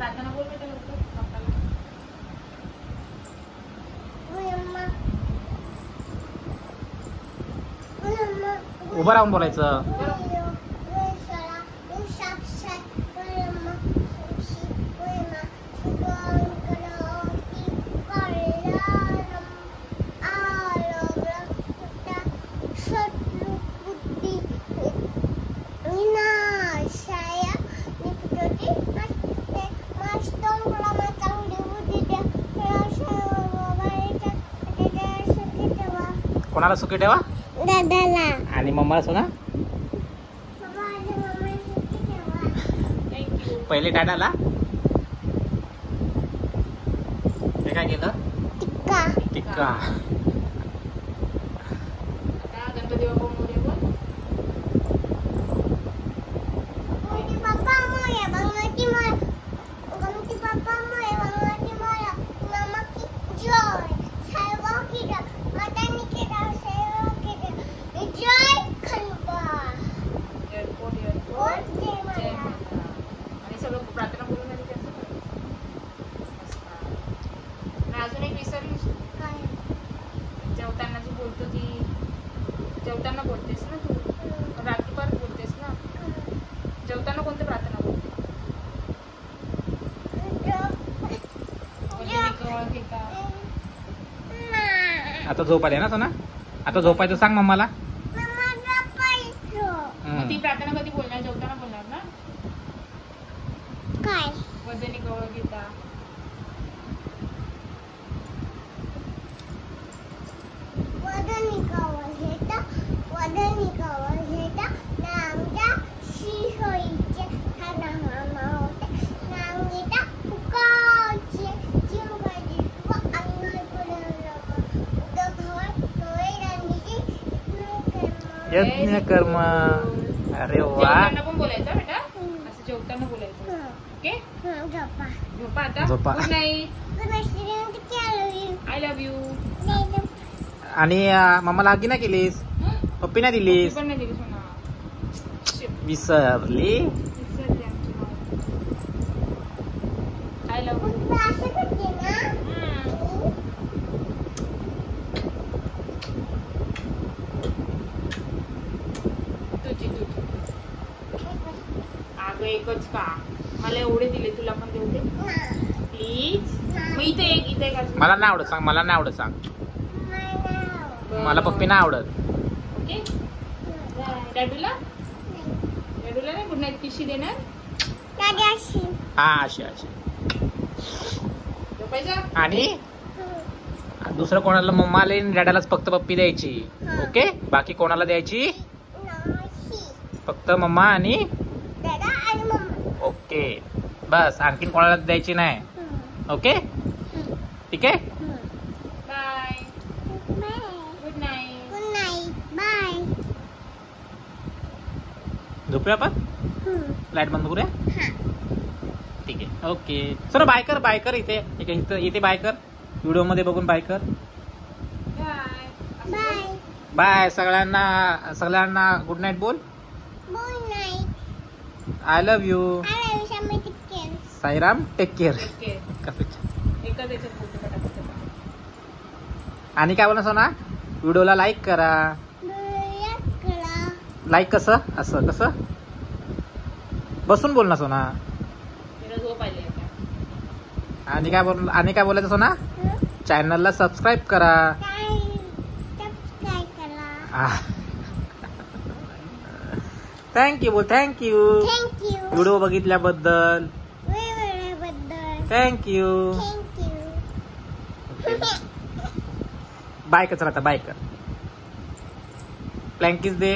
प्रार्थना बोल बेटा लवकर पप्पाला. उभं राहून बोलायचं. कोणाला सुखी ठेवा? दादाला. आणि मम्माला सोना? पहिले दादाला. हे काय केलं? टिक्का. टिक्का. आता गणपती बाप्पा मोरया बोल. गणपती बाप्पा मोरया. गणपती मोरया. गणपती बाप्पा मोरया. गणपती मोरया. मामा की जय. सर्व की जय. मातानी की जय. सर्व की जय. जय खंडोबा. एअरपोर्ट जय एअरपोर्ट जय माता. माता. आणि सगळं प्रार्थना बोलून झाली की असं करायचं. आणि अजून एक विसरलीस काय? जेवताना जी बोलतो ती जेवताना बोलतेस ना तू रात्री परत बोलतेस ना. जेवताना कोणती प्रार्थना बोलते? आता झोप आली ना सोना? आता झोपायचं सांग मम्माला. मग ती प्रार्थना कधी बोलणार? जेवताना बोलणार ना. काय? वदनी कवळ गीता. वदनी कवळ घेता. वदनी कवळ घेता. नामच्या शिहोईचे ठाणा होते. नांगीता फुकाचे चिवबाजी व अंगण पुरवलं. उदभव डोळे रांगीचे यज्ञ कर्म. अरे वा. जेवताना पण बोलायचं बेटा. असं जेवताना बोलायचं. ओके. झोपा. झोपा आता. झोपा. Good night. Good night. I love you. आणि मम्माला आगी नाही केलीस? पप्पी नाही दिलीस? पण नाही दिली सोना. विसरली. विसरली आमची माऊ. I love you. असं करते ना. तुझी अगं एकच का? मला एवढे दिले तुला पण देऊ दे प्लीज. मग इथे एक असं. मला नाही आवडत सांग. मला नाही आवडत सांग. मला पप्पी नाही आवडत. ओके. डॅडूला नाही गुड नाईट किशी देणार? हा अशी अशी. झोपायचं. आणि दुसरं कोणाला मम्माला आणि डॅडालाच फक्त पप्पी द्यायची. ओके. बाकी कोणाला द्यायची? फक्त मम्मा आणि दादा आणि मम्मा. ओके. बस. आणखीन कोणाला द्यायची नाही. ओके. ठीक आहे. Bye. Good night. Good night. Bye. झोपूया आपण. लाईट बंद करूया. हा. ठीक आहे. ओके. चला बाय कर. बाय कर. इथे इथे बाय कर. व्हिडिओ मध्ये बघून बाय कर. बाय. बाय. बाय सगळ्यांना गुड नाईट बोल. Good night. I love you. I love Shami. Take care. Sairam. Take care. Okay. एकच याच्यात बोलतो पटापट. आणि काय बोला सोना? व्हिडिओला लाईक करा. लाईक कसं? असं कसं? बसून बोल ना सोना. तिला झोप आली आता. आणि काय बोलायचं सोना? चॅनलला सबस्क्राईब करा. थँक्यू बोल. थँक्यू. व्हिडिओ बघितल्याबद्दल थँक्यू. बाय कर. चला आता बाय कर. प्लँकिस दे.